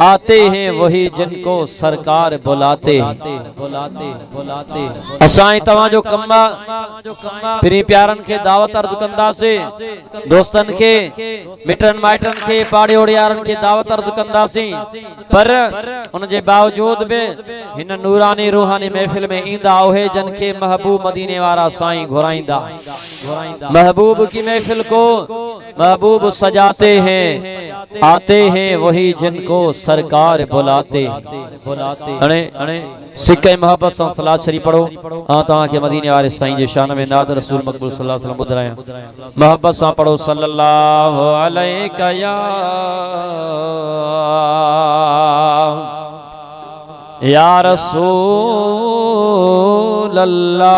आते हैं वही जिनको सरकार बुलाते असाई तवा जो कम्मा प्री प्यारन के दावत अर्ज कंदा से दोस्तन के मिटन माइटन के पाड़े ओड़ियारन के दावत अर्ज कंदा सी पर उन जे बावजूद भी हिन नूरानी रूहानी महफिल में ईंदा ओहे जन के महबूब मदीने वारा साईं घुराइंदा महबूब की महफिल को महबूब सजाते हैं आते हैं वही जिनको सरकार बुलाते अणे सिक्के मोहब्बत से सलात शरीफ पढ़ो ता के मदीने वाले साईं जे शान में नाद रसूल मकबूल सल्लल्लाहु अलैहि वसल्लम बुधराया मोहब्बत से पढ़ो सल्लल्लाहु अलैहि या रसूल अल्लाह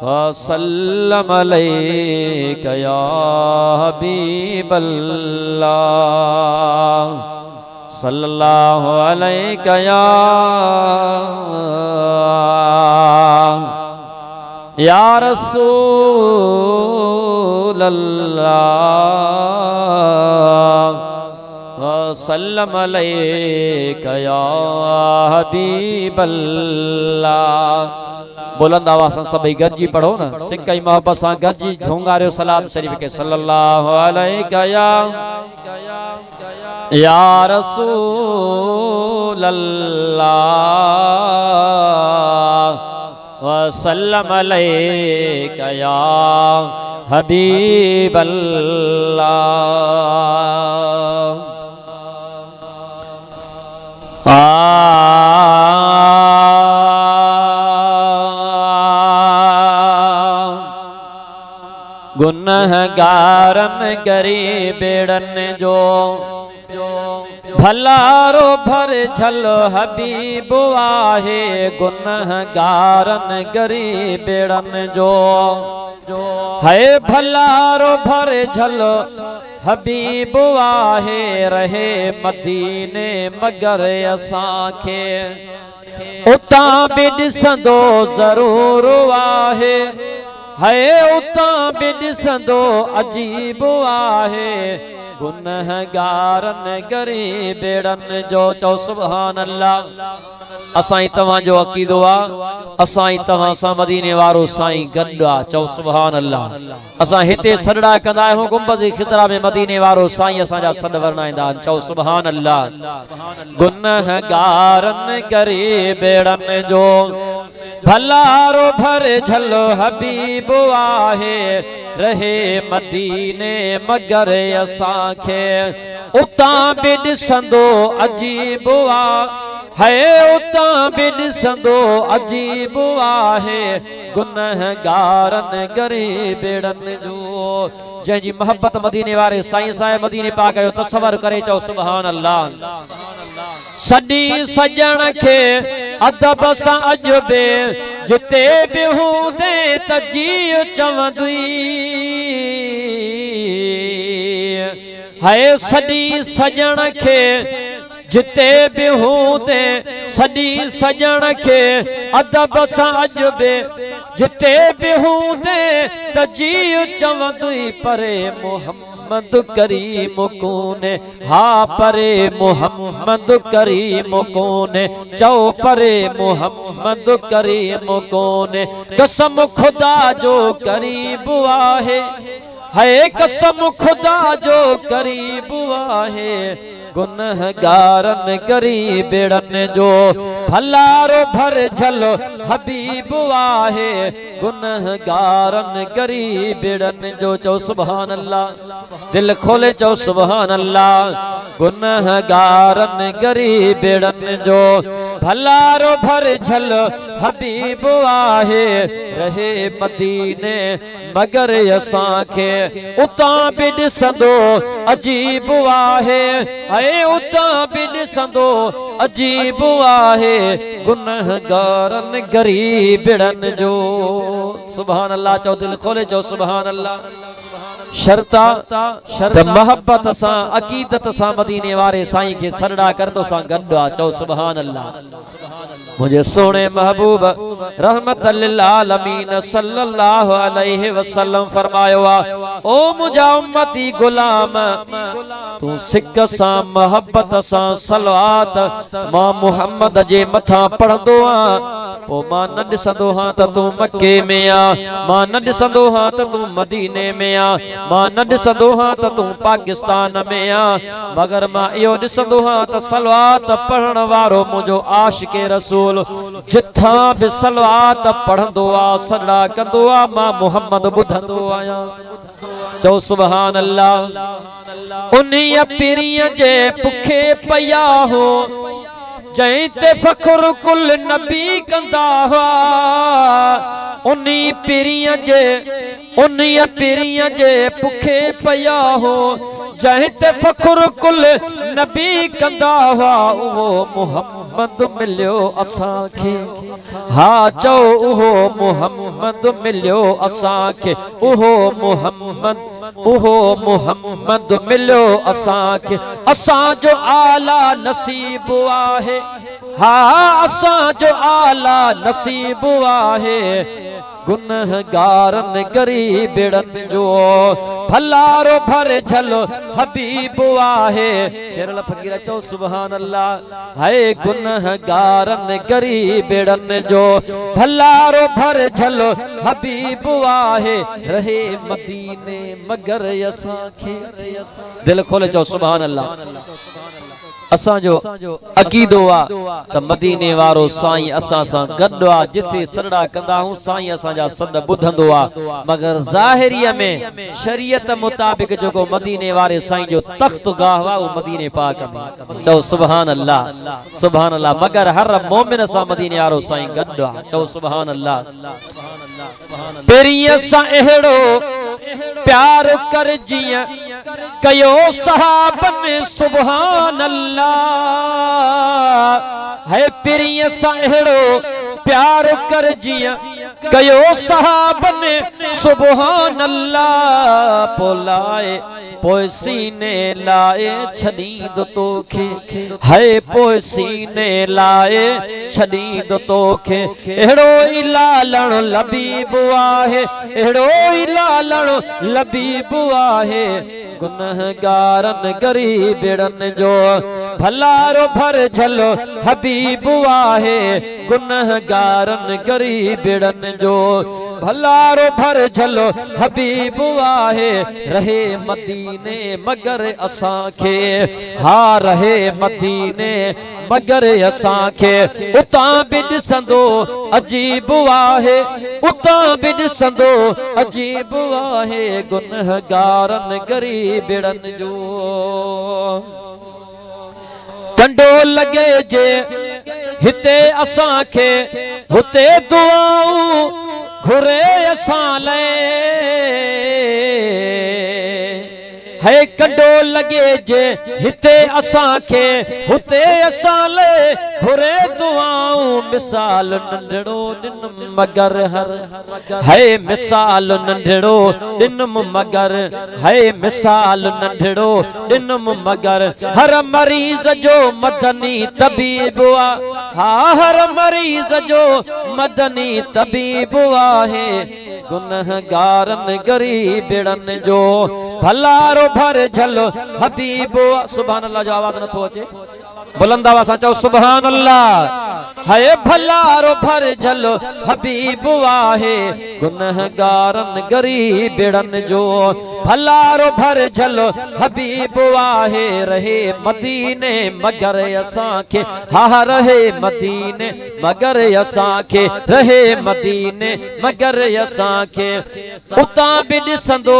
वसल्लम अलैका या हबीब अल्लाह सल्लल्लाहु अलैका या रसूल अल्लाह वसल्लम अलैका या हबीब अल्लाह। बुलंद आवाज़ से सभी गजी पढ़ो ना सिक्का मोहब्बत से गजी झोंगारियो सलात शरीफ के सल्लल्लाहु अलैका या रसूल अल्लाह वसल्लम अलैका या हबीब अल्लाह। गुनहगारन गरीबेड़न जो भलारो भर झलो हबीब आहे गुनहगारन गरीबेड़न जो है भलारो भर झलो हबीब आहे रहे मदीने मगर असांखे उता भी ॾिसंदो ज़रूर आहे है उता भी ॾिसंदो अजीब आहे गुनहगारन गरीबेड़न जो चओ सुभान अल्लाह। असाई तवा जो अकीदो आ असाई तवा सा मदीने वारो साईं गॾु आ चओ सुभान अल्लाह। असा हिते सॾड़ा कंदा आहियूं गुंबद खितरा में मदीने वारो साईं असा जा सॾ वरणाईंदा आहिनि चओ सुभान अल्लाह। गुनहगारन गरीबेड़न जो भलारो भर झलो हबीब आहे रहे मदीने मगर असांखे उता भी ॾिसंदो अजीब है उता भी ॾिसंदो अजीब आहे गुनहगारन गरीबेड़न जो जंहिंजी मोहब्बत मदीने वारे साईं साहिब मदीने पाक जो तसवर करे चओ सुभान अल्लाह। सॾी सजण खे अदब सां अजबे जिते बि हूंदे त जीउ चवंदी है सॾी सजण खे जिते भी हूंदे सॾी सजण खे अदब सां अजबे जिते भी हूंदे त जीउ चवंदी परे मोहम्मद करीम कोने हा परे मोहम्मद करीम कोने चओ परे मोहम्मद करीम कोने कसम खुदा जो करीब आहे है कसम खुदा जो करीब आहे गुनहगारन गरीबेड़न जो भलारो भर झलो हबीब आहे गुनहगारन गरीबेड़न जो चओ सुभान अल्लाह। दिल खोले चओ सुभान अल्लाह। गुनहगारन गरीबेड़न जो भलारो भर झलो हबीब आहे रहे मदीने मगर असांखे उता भी ॾिसंदो अजीब आहे उता भी ॾिसंदो अजीब आहे गुनहगारन गरीबेड़न जो सुभान अल्लाह। चओ दिल खोले चओ सुभान अल्लाह। शर्ता मोहब्बत सां अकीदत सां मदीने वारे साईं के सरड़ा करतो सां गॾु आ चओ सुभान अल्लाह। मुझे सोने महबूब रहमत लिल आलमीन सल्लल्लाहु अलैहि वसल्लम फरमायो ओ मुझा उम्मती गुलाम तू सिक सां मोहब्बत सां सलवात मां मुहम्मद जे मथा पढ़ंदो ओ मां न ॾिसंदो हां त तू मक्के में आ, मां न ॾिसंदो हां त तू मदीने में आ, मां न ॾिसंदो हां त तू पाकिस्तान में आ, मगर मां इहो ॾिसंदो हां त सलवात पढ़ण वारो मुंहिंजो आशिक़े रसूल जिथां बि सलवात पढ़ंदो आ सॾा कंदो आ मां मुहम्मद ॿुधंदो आहियां। चओ सुभान अल्लाह। उन्हीअ पीरीअ जे पुखे पया हो जंहिं ते फ़ख्रु कुल नबी कंदा हुआ, उन्हीअ पीरीअ जे पुखे पया हो जंहिं ते फ़ख्रु कुल नबी कंदा हुआ, उहो मुहम्मद मिलियो असांखे। हा चओ उहो मुहम्मद मिलियो असांखे, उहो मुहम्मद मिलियो असांखे। असांजो आला नसीब आहे, हा असांजो आला नसीब आहे, गुनहगारन गरीबड़न जो भलारो भर झलो हबीब आहे। शेर फकीर चो सुभान अल्लाह। हाय गुनहगारन गरीबड़न जो भलारो भर झलो हबीब आहे, रहे मदीने मगर असांखे। दिल खोले चो सुभान अल्लाह। असांजो अकीदो आ त मदीने वारो साईं असां सां गॾु आ, जिथे सॾा कंदा हूं साईं असांजा सॾ ॿुधंदो आ, मगर ज़ाहिरीअ में शरीयत मुताबिक जेको मदीने वारे साईं जो तख्त गाह आ उहो मदीने पाक में। चओ सुभान अल्लाह सुभान अल्लाह। मगर हर मोमिन सां मदीने वारो साईं गॾु आ। चओ सुभान अल्लाह। पेरीअ सां अहिड़ो प्यार कर जीअं कयो सहाबन सुभान अल्लाह। है पीरीअ सां अहिड़ो प्यार कर जीअं कयो सहाबन सुभान अल्लाह। पोलाए पोइ सीने लाए छॾींदो तोखे, है पोइ सीने लाए छॾींदो तोखे। अहिड़ो ई लालण लबीब आहे, अहिड़ो ई लालण लबीब आहे, गुनहगारन गरीबड़न जो भलारो भर झलो हबीब आहे, गुनहगारन गरीबड़न जो भलारो भर झलो हबीब आहे, रहे मदीने मगर असांखे। हा रहे मदीने मगर असांखे, उतां बि ॾिसंदो अजीब आहे, उतां बि ॾिसंदो अजीब आहे, गुनहगारन गरीबड़न जो। कंडो लगे जे हिते असांखे, हुते दुआऊं घुरे असां लाइ। है कंडो लगे जे हिते असांखे, हुते असां लाइ घुरे दुआऊं। मिसाल नंढड़ो ॾिन मगर हर, है मिसाल नंढड़ो ॾिनम मगर, है मिसाल नंढड़ो ॾिनम मगर, हर मरीज़ जो मदनी तबीब आ। हा हर मरीज़ जो मदनी तबीब आहे, गुनहगारन गरीबड़न जो भलारो भर झलो हबीब। सुभान अल्लाह जो आवाज नथो अचे, बुलंद आवाज सां चओ सुभान अल्लाह। है भलारो भर झलो हबीब आहे, गुनहगारन गरीबड़न जो भलारो भर झलो हबीब आहे, रहे मदीने मगर असांखे। हा रहे मदीने मगर असांखे, रहे मदीने मगर असांखे, उतां बि ॾिसंदो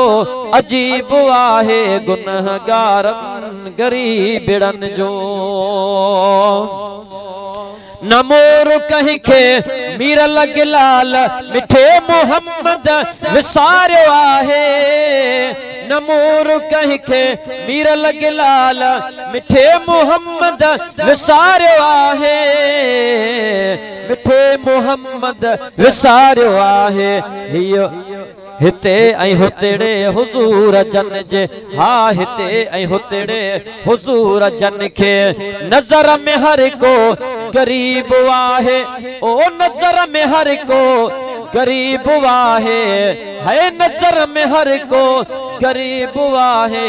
अजीब आहे, गुनहगारन गरीबड़न जो। नमोर कहीं के मीर लगिलाल मिठे मोहम्मद विसारियो आहे, नमोर कहीं के मीर लगिलाल मिठे मोहम्मद विसारियो आहे, मिठे मोहम्मद विसारियो आहे। हिते ऐं हुतेड़े हुजूर जन जे, हा हिते ऐं हुतेड़े हुजूर जन खे नज़र में हर को गरीब वाहे ओ नजर में हर को गरीब वाहे है नजर में हर को गरीब वाहे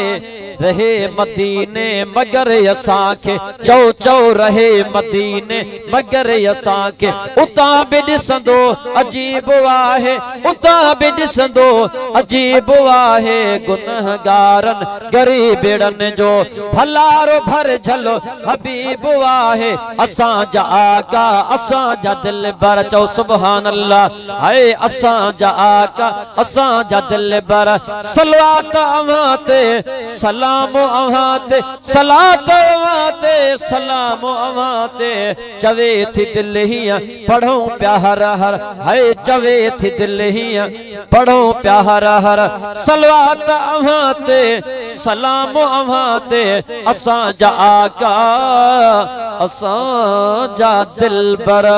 रहे मदीने मगर असांखे चौ चौ रहे मदीने मगर असांखे उतां बि ॾिसंदो अजीब आहे उतां बि ॾिसंदो अजीब आहे गुनहगारन गरीबड़न जो भलारो भर झलो हबीब आहे असांजा आका असांजा दिलबर चओ सुभान अल्लाह हाय असांजा आका असांजा दिलबर सलवात अव्हां ते सलाम अव्हां ते सलात अव्हां ते सलाम अव्हां ते चवे थी दिल हीअं पढ़ूं पिया हर हर हाय चवे थी दिल हीअं पढ़ूं पिया हर हर सलवात अव्हां ते सलाम अव्हां ते असांजा आका असांजा दिलबर।